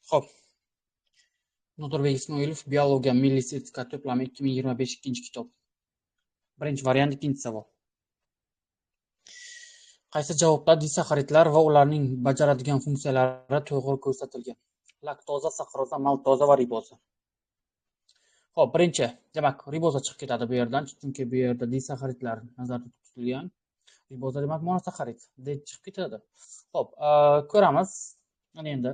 Xo'p, Nodirbek Ismoilov Biologiya milliy sertifikat to'plami 2025 ikkinchi kitob. Birinchi variant, ikkinchi savol. Qaysi javobda disaxaridlar va ularning bajaradigan funksiyalari to'g'ri ko'rsatilgan? Laktoza, saxaroza, maltoza va riboza. Xo'p, birinchi, demak, riboza chiqib ketadi bu yerdan, chunki bu yerda disaxaridlar nazarda tutilgan. Riboza demak monosaxarid, deb chiqib ketadi. Xo'p, ko'ramiz. Mana endi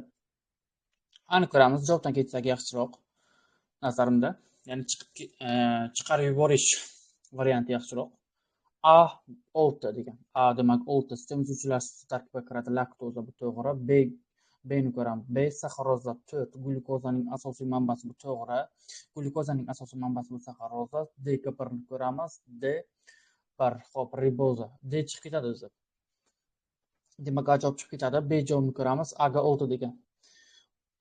ani ko'ramiz, javobdan ketsak yaxshiroq nazarimda. Ya'ni chiqarib yuborish varianti yaxshiroq. A6 degan. A demak 6 sistem tuzuvchilar tarkibiga kiradi. Laktoza bu to'g'ri. B ni ko'ramiz. B saxaroza 4 glyukozaning asosiy manbasi bu to'g'ri. Glyukozaning asosiy manbasi bu saxaroza. D ga 1 ni ko'ramiz. D 1. Xo'p, riboza. D chiqib ketadi o'zi. Demak, A javob chiqib ketadi. B javobni ko'ramiz. A ga 6 degan.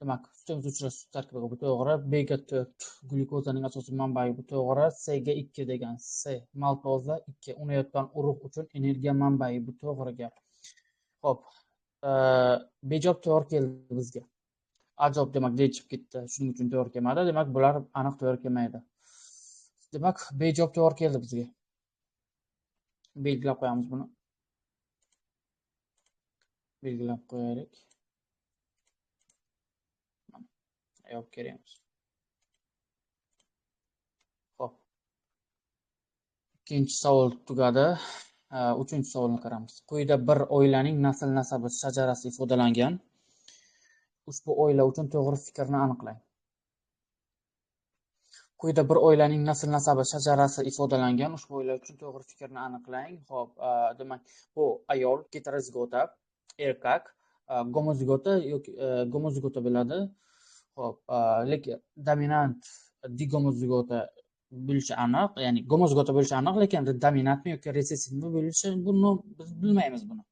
Demak, sistem tuzuvchilar tarkibiga bu to'g'ri. B ga 4 glyukozaning asosiy manbai bu to'g'ri. C ga 2 degan. C maltoza 2 unayotgan urug' uchun energiya manbai bu to'g'ri gap. Xo'p, B javob to'g'ri keldi bizga. A javob demak D chiqib ketdi. Shuning uchun to'g'ri kelmadi. Demak, bular aniq to'g'ri kelmaydi. Demak, B javob to'g'ri keldi bizga. Belgilab qo'yamiz buni. Belgilab qo'yaylik. Yo'q, kerakmas. Xo'p. Ikkinchi savol tugadi. Uchinchi savolni qaramiz. Quyida bir oilaning nasl nasabi shajarasi ifodalangan. Ushbu oila uchun to'g'ri fikrni aniqlang. Quyida bir oilaning nasl nasabi shajarasi ifodalangan. Ushbu oila uchun to'g'ri fikrni aniqlang. Xo'p, demak, bu ayol heterozigota, erkak, gomozigota yoki gomozigota bo'ladi. Xo'p, lekin dominant digomozigota bo'lishi aniq, ya'ni gomozigota bo'lishi aniq, lekin dominantmi yoki resessivmi bo'lishi buni biz bilmaymiz buni.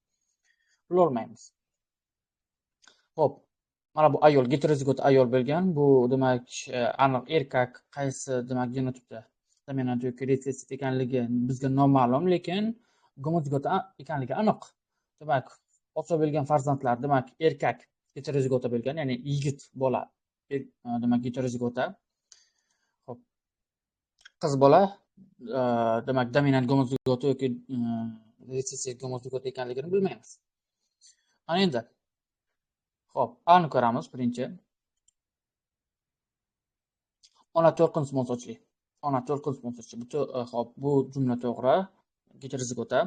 Bilolmaymiz. Xo'p, mana bu ayol heterozigota ayol bo'lgan. Bu demak aniq erkak qaysi demak genotipda dominant yoki resessiv ekanligi bizga noma'lum, lekin gomozigota ekanligi aniq. Demak, ota bo'lgan farzandlar demak erkak heterozigota bo'lgan, ya'ni yigit bola demak heterozigota. Xo'p, qiz bola demak dominant gomozigota yoki resessiv gomozigota ekanligini bilmaymiz. Ana endi xo'p, A'ni ko'ramiz birinchi. Ona to'lqin simon sochli. Ona to'lqin simon sochli. Xo'p, bu jumla to'g'ri. Heterozigota.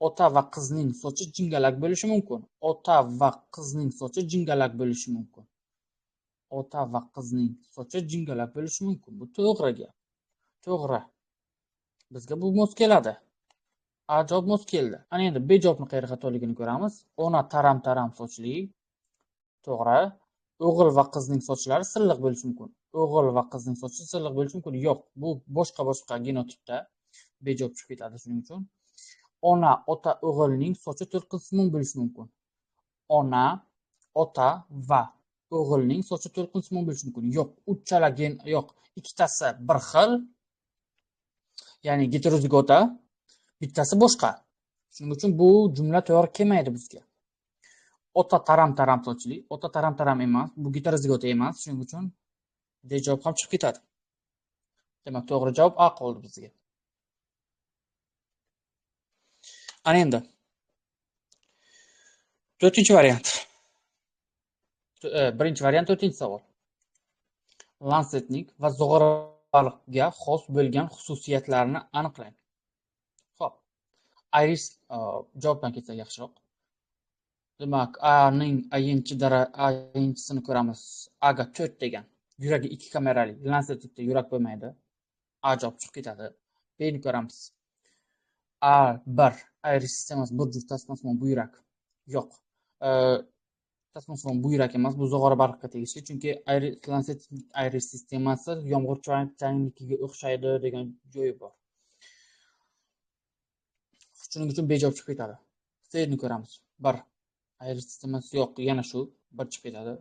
Ota va qizning sochi jingalak bo'lishi mumkin. Ota va qizning sochi jingalak bo'lishi mumkin. Ota va qizning sochi jingalak bo'lishi mumkin. Bu to'g'ri gap. To'g'ri. Bizga bu mos keladi. A javob mos keldi. Ana endi B javobni qayerga xatoligini ko'ramiz. Ona taram sochli. To'g'ri. O'g'il va qizning sochlari silliq bo'lishi mumkin. O'g'il va qizning sochi silliq bo'lishi mumkin. Yo'q, bu boshqa genotipda. B javob chiqib ketadi shuning uchun. Ona, ota, o'g'ilning sochi to'lqinsimon bo'lishi mumkin. Ona, ota va o'g'ilning sochi to'lqinsimon bo'lishi mumkin. Yo'q, uchala yo'q, ikkitasi bir xil. Ya'ni heterozigota, bittasi boshqa. Shuning uchun bu jumla to'g'ri kelmaydi bizga. Ota taram sochli, ota taram emas, bu heterozigota emas, shuning uchun D javob ham chiqib ketadi. Demak, to'g'ri javob A qoldi bizga. Ana endi to'rtinchi variant. Birinchi variant to'rtinchi savol. Lancetnik va zog'oraliqga xos bo'lgan xususiyatlarni aniqlang. Xo'p, iris javobdan ketsak yaxshiroq. Demak, ayinchisini ko'ramiz. A ga 4 degan. Yuragi 2 kamerali. Lancetnikda yurak bo'lmaydi. A javob chiqib ketadi. B ni ko'ramiz. A1 iris sistemasi bir juft tasmasimon buyrak. Yo'q. Tasmasimon buyrak emas, bu zog'ora baliqqa tegishli, chunki Lancetnik iris sistemasi yomg'irchangnikiga o'xshaydi degan joyi bor. Shuning uchun B javob chiqib ketadi. C ni ko'ramiz. 1 iris sistemasi yo'q, yana shu 1 chiqib ketadi.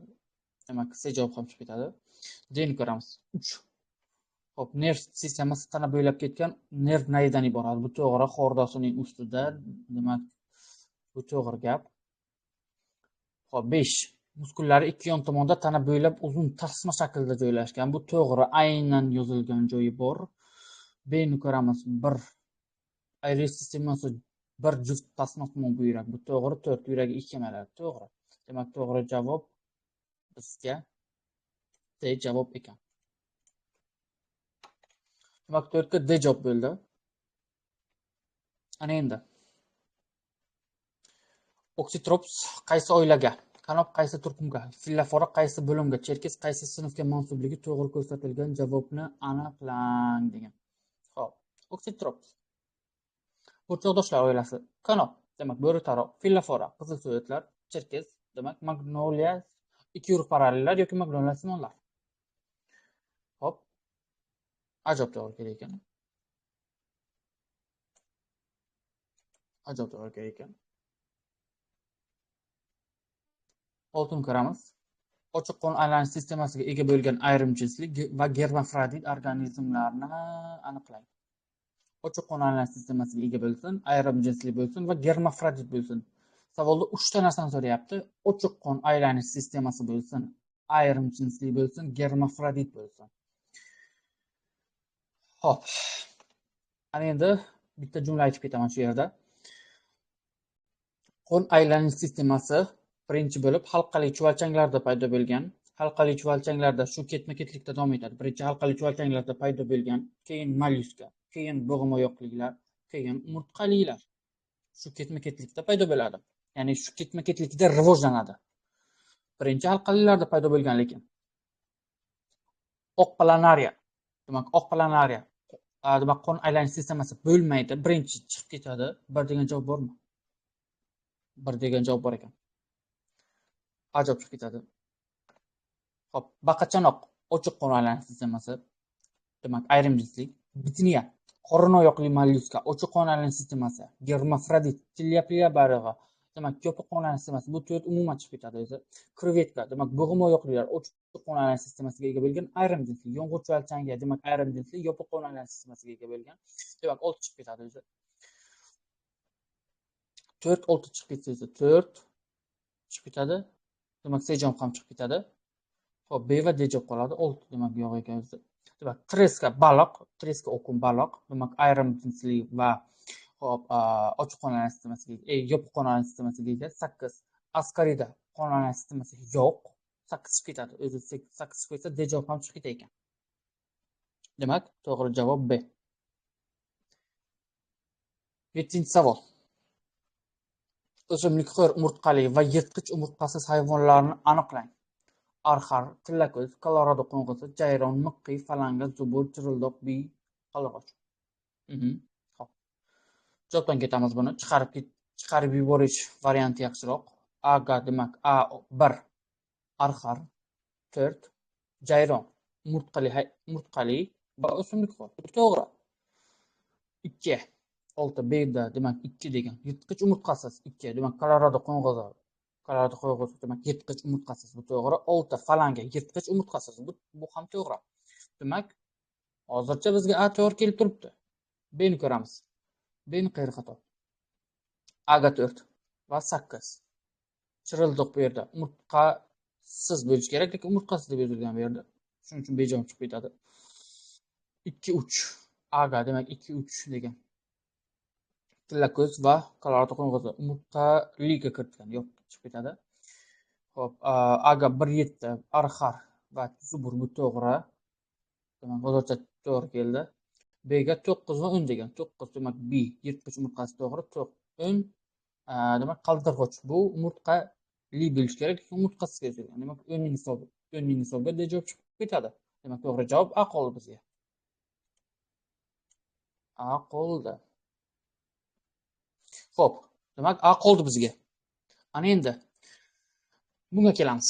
Demak, C javob ham chiqib ketadi. D ni ko'ramiz. 3. Xo'p, nerv sistemasi tana bo'ylab ketgan nerv nayidan iborat. Bu to'g'ri, xordasining ustida, demak, bu to'g'ri gap. Xo'p, 5. Muskullari ikki yon tomonda tana bo'ylab uzun tasma shaklida joylashgan. Bu to'g'ri, aynan yozilgan joyi bor. Bni ko'ramiz. Bir ayris sistemasi bir juft tasmasimon buyrak. Bu to'g'ri, 4 yuragi ikkamalari to'g'ri. Demak, to'g'ri javob bizga D javob ekan. Demak, 4 ga D javob bo'ldi. Ana endi oksitrops qaysi oilaga, kanop qaysi turkumga, fillafora qaysi bo'limga, cherkes qaysi sinfga mansubligi to'g'ri ko'rsatilgan javobni aniqlang degan. Xo'p, oksitrops o'rtoqdoshlar oilasi, kanop demak bo'ritaroq, fillafora qizil so'yatlar, cherkes demak magnolia ikki urug' parallellar yoki magnolia simonlar. Xo'p, ajob to'g'ri kelar ekan. Ajob to'g'ri kelar ekan. Oltin ko'ramiz. Ochiq qon aylanish sistemasiga ega bo'lgan ayrim jinsli va germafrodit organizmlarni aniqlang. Ochiq qon aylanish sistemasiga ega bo'lsin, ayrim jinsli bo'lsin va germafrodit bo'lsin. Savolda 3 ta narsani so'rayapti. Ochiq qon aylanish sistemasi bo'lsin, ayrim jinsli bo'lsin, germafrodit bo'lsin. Xo'p. Ana endi bitta jumla aytib ketaman shu yerda. Qon aylanish sistemasi birinchi bo'lib halqali chuvalchanglarda paydo bo'lgan. Halqali chuvalchanglarda shu ketma-ketlikda davom etadi. Birinchi halqali chuvalchanglarda paydo bo'lgan, keyin mollyuska, keyin bo'g'imoyoqliklar, keyin umurtqalilar. Shu ketma-ketlikda paydo bo'ladi. Ya'ni shu ketma-ketlikda rivojlanadi. Birinchi halqalilarda paydo bo'lgan lekin. Oq planariya. Demak, oq planariya demak qon aylanish sistemasi bo'lmaydi. Birinchi chiqib ketadi. Bir degan javob bormi? Bir degan javob bor ekan. Ajob chiqib ketadi. Xo'p, baqachanoq ochiq qon aylanish sistemasi. Demak, ayrim jinslik. Bitniya qorin oyoqli mollyuska ochiq qon aylanish sistemasi. Germafrodit tilapia balig'i. Demak, yopiq qon aylanish sistemasi. Bu 4 umuman chiqib ketadi o'zi. Krevetka, demak, bo'g'imoyoqlilar ochiq qon aylanish sistemasiga ega bo'lgan ayrim jinsli. Yong'oq chuvalchangi, demak, ayrim jinsli yopiq qon aylanish sistemasiga ega bo'lgan. Demak, 6 chiqib ketadi o'zi. 4 6 chiqib ketsa esa 4 chiqib ketadi. Demak, C javob ham chiqib ketadi. Xo'p, B va D javob qoladi. 6 demak yo'q ekan o'zi. Demak, treska baliq, treska oqum baliq, demak ayrim jinsli va xo'p, ochiq qon aylanish sistemasiga, yopiq qon aylanish sistemasiga ega. 8 askarida qon aylanish sistemasi yo'q. 8 chiqib ketadi. O'zi 8 chiqib ketsa D javob ham chiqib ketar ekan. Demak, to'g'ri javob B. 7-savol. O'simlikxo'r umurtqali va yirtqich umurtqasiz hayvonlarni aniqlang. Arxar, tillako'z, Kolorado qo'ng'isi, jayron, miqqiy, falanga, zubur, chirildoq, biy, qalg'och. Xo'p. Javobdan ketamiz buni. Chiqarib yuborish varianti yaxshiroq. A ga demak A1 arxar, 4 jayron, umurtqali va o'simlikxo'r. To'g'ri. 2 6 B da demak 2 degan. Yirtqich umurtqasiz 2 demak Kolorado qo'ng'isi. Kolorado qo'ng'isi demak yirtqich umurtqasiz. Bu to'g'ri. 6 falanga yirtqich umurtqasiz. Bu ham to'g'ri. Demak, hozircha bizga A to'g'ri kelib turibdi. B ni ko'ramiz. B ni qayeri xato. A ga 4 va 8. Chirildoq bu yerda umurtqasiz bo'lish kerak, lekin umurtqasiz deb yozilgan bu yerda. Shuning uchun B javob chiqib ketadi. 2 3 A ga demak 2 3 degan. Tillako'z va Kolorado qo'ng'isi umurtqaliga kiritgan. Yo'q, chiqib ketadi. Xo'p, A ga 1 7 arxar va zubur bu to'g'ri. Demak, hozircha to'g'ri keldi. B ga 9 va 10 degan. 9 demak B yirtqich umurtqasi to'g'ri. 10 demak qaldirg'och. Bu umurtqali bo'lish kerak, lekin umurtqasiz kelgan. Demak, 10ning hisobiga D javob chiqib ketadi. Demak, to'g'ri javob A qoldi bizga. A qoldi. Xo'p, demak A qoldi bizga. Ana endi bunga kelamiz.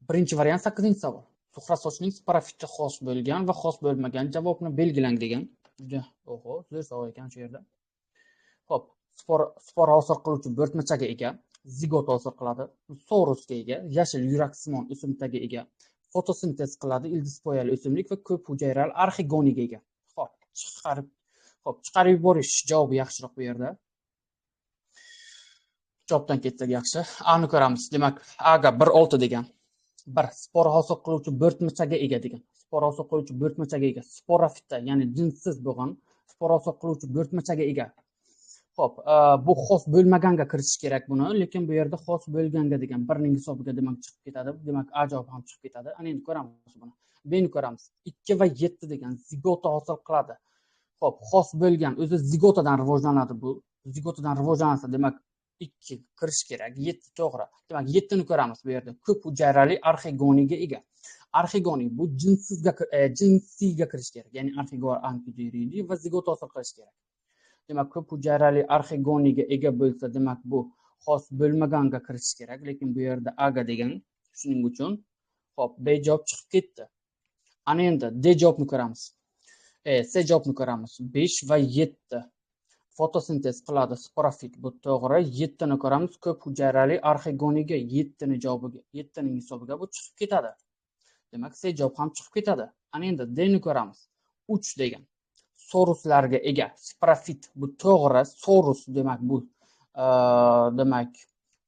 Birinchi variant 8-savol. Suhra sochning sporofitga xos bo'lgan va xos bo'lmagan javobni belgilang degan. Juda zo'r savol ekan shu yerda. Xo'p, spora hosil qiluvchi bo'rtmachaga ega, zigot hosil qiladi, sorusga ega, yashil yuraksimon o'simtaga ega, fotosintez qiladi, ildizpoyali o'simlik va ko'p hujayrali arxigoniga ega. Xo'p, chiqarib yuborish javobi yaxshiroq bu yerda. Javobdan ketdik, yaxshi. A ni ko'ramiz. Demak, A ga 1,6 degan. 1 spora hosil qiluvchi bo'rtmachaga ega degan. Spora hosil qiluvchi bo'rtmachaga ega. Sporafita, ya'ni jinsiz bo'lgan spora hosil qiluvchi bo'rtmachaga ega. Xo'p, bu xos bo'lmaganga kiritish kerak buni, lekin bu yerda xos bo'lganga degan 1 ning hisobiga demak chiqib ketadi. Demak, A javobi ham chiqib ketadi. Ana endi ko'ramiz buni. B ni ko'ramiz. 2 va 7 degan zigota hosil qiladi. Xo'p, xos bo'lgan o'zi zigotadan rivojlanadi bu. Zigotadan rivojlansa, demak 2 kirish kerak, 7 to'g'ri. Demak, 7 ni ko'ramiz bu yerda. Ko'p hujayrali arxigoniga ega. Arxigoniy bu jinsiyga kirish kerak. Ya'ni arxigoniyli va zigota hosil qilish kerak. Demak, ko'p hujayrali arxigoniyga ega bo'lsa, demak bu xos bo'lmaganga kirish kerak, lekin bu yerda A ga degan. Shuning uchun xo'p, B javob chiqib ketdi. Ana endi D javobni ko'ramiz. C javobni ko'ramiz. 5 va 7 fotosintez qiladi sporafit, bu to'g'ri. 7 ni ko'ramiz. Ko'p hujayrali arxigoniga 7 ning javobiga, 7 ning hisobiga bu chiqib ketadi. Demak, C javob ham chiqib ketadi. Ana endi D ni ko'ramiz. 3 degan soruslarga ega sporafit, bu to'g'ri. Sorus demak bu demak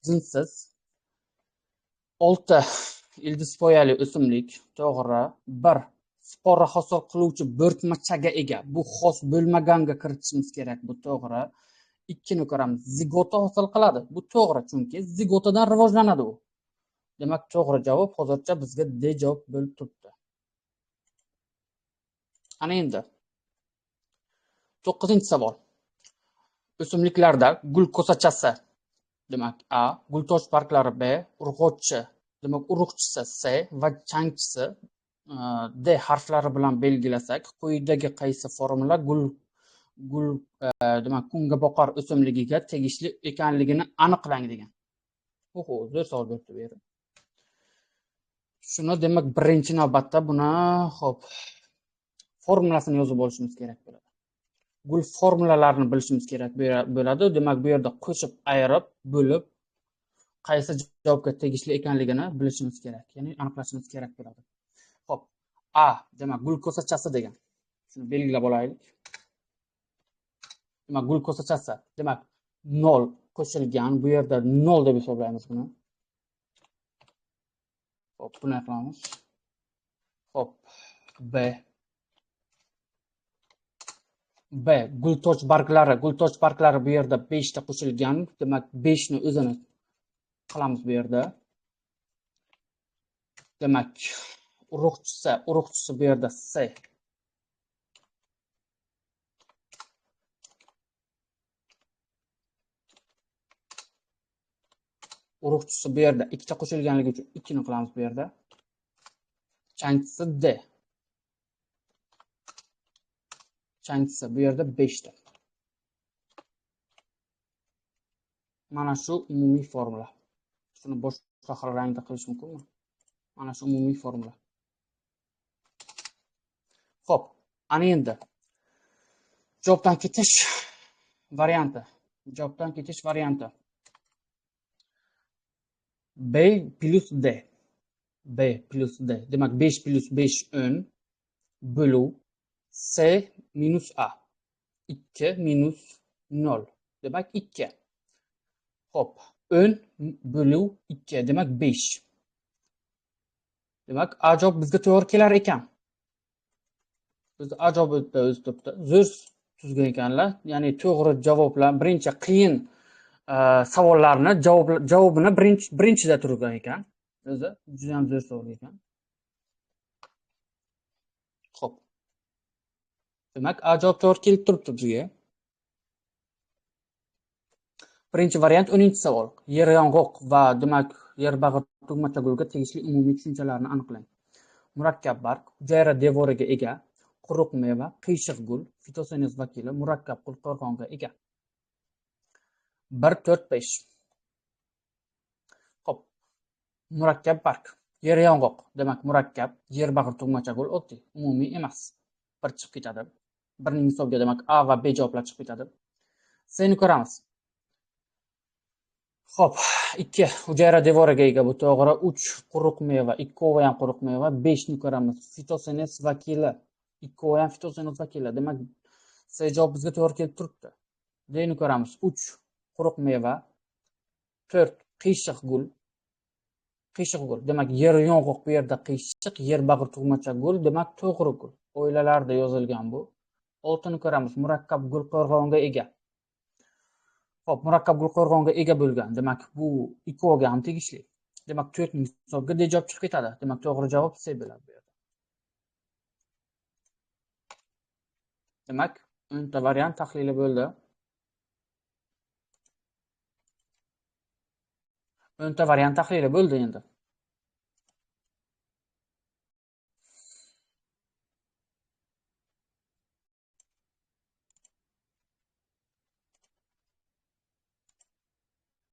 jinsiz. 6 ildizpoyali o'simlik, to'g'ri. 1 spora hosil qiluvchi bo'rtmachaga ega. Bu xos bo'lmaganga kiritishimiz kerak, bu to'g'ri. 2 ni ko'ramiz. Zigota hosil qiladi. Bu to'g'ri, chunki zigotadan rivojlanadi u. Demak, to'g'ri javob hozircha bizga D javob bo'lib turibdi. Ana endi 9-savol. O'simliklarda gul ko'sachasi demak A, gultosh barglari B, urg'ochi demak urug'chisi C va changchisi D harflari bilan belgilasak, quyidagi qaysi formula gul demak kungaboqar o'simligiga tegishli ekanligini aniqlang degan. Oho, zo'r savol beribdi bu yerda. Shuni demak birinchi navbatda buni xo'p formulasini yozib olishimiz kerak bo'ladi. Gul formulalarini bilishimiz kerak bo'ladi. Demak, bu yerda qo'shib, ayirib, bo'lib qaysi javobga tegishli ekanligini bilishimiz kerak, ya'ni aniqlashimiz kerak bo'ladi. Xo'p, A demak gul ko'sachasi degan. Shuni belgilab olaylik. Demak, gul ko'sachasi demak 0 qo'shilgan, bu yerda 0 deb hisoblaymiz buni. Xo'p, buni qilamiz. Xo'p, B gultosh barglari bu yerda 5 ta qo'shilgan. Demak, 5 ni o'zini qilamiz bu yerda. Demak, urug'chisi bu yerda C. Urug'chisi bu yerda 2 ta qo'shilganligi uchun 2 ni qilamiz bu yerda. Changchisi D. Changchisi bu yerda 5 ta. Mana shu umumiy formula. Shuni boshqa xil rangda qilish mumkinmi? Mana shu umumiy formula. Xo'p, ana endi javobdan ketish varianti. B plus D. Demak, 5 plus 5 10 bo'luv C minus A. 2 minus 0. Demak, 2. Xo'p, 10 bo'luv 2 demak 5. Demak, A javob bizga to'g'ri kelar ekan. Biz A javob o'z turibdi. Zo'r tuzgan ekanlar. Ya'ni to'g'ri javoblar birinchi qiyin savollarni javobini birinchida turgan ekan. O'zi juda ham zo'r savol ekan. Xo'p. Demak, A javob to'g'ri kelib turibdi bizga. Birinchi variant 10-savol. Yer yong'oq va demak yer bag'ri tugmachagulga tegishli umumiy tushunchalarni aniqlang. Murakkab barg, hujayra devoriga ega, quruq meva, qiyshiq gul, fitosenez vakili, murakkab qulqorg'onga ega. 1, 4, 5. Xo'p. Murakkab barg. Yer yong'oq, demak murakkab, yer bag'ri tugmachagul oddiy, umumiy emas. 1 chiqib ketadi. 1 ning hisobiga demak A va B javoblar chiqib ketadi. Seni ko'ramiz. Xo'p, 2 hujayra devoriga ega, bu to'g'ri. 3 quruq meva, ikkovi ham quruq meva. 5 ni ko'ramiz. Fitosenez vakili, ikkovi ham fitosenez vakili. Demak, C javob bizga to'g'ri kelib turibdi. D ni ko'ramiz. 3 quruq meva, 4 qiyshiq gul. Qiyshiq gul. Demak, yer yong'oq bu yerda qiyshiq, yer bag'ir tug'macha gul, demak to'g'ri gul. O'ylalarda yozilgan bu. 6ni ko'ramiz. Murakkab gul qo'rg'onga ega. Xo'p, murakkab gul qo'rg'onga ega bo'lgan. Demak, bu ikkoviga ham tegishli. Demak, 4 ning hisobiga D javob chiqib ketadi. Demak, to'g'ri javob C bo'ladi bu yerda. Demak, 10 ta variant tahlili bo'ldi. 10 ta variant tahlili bo'ldi endi.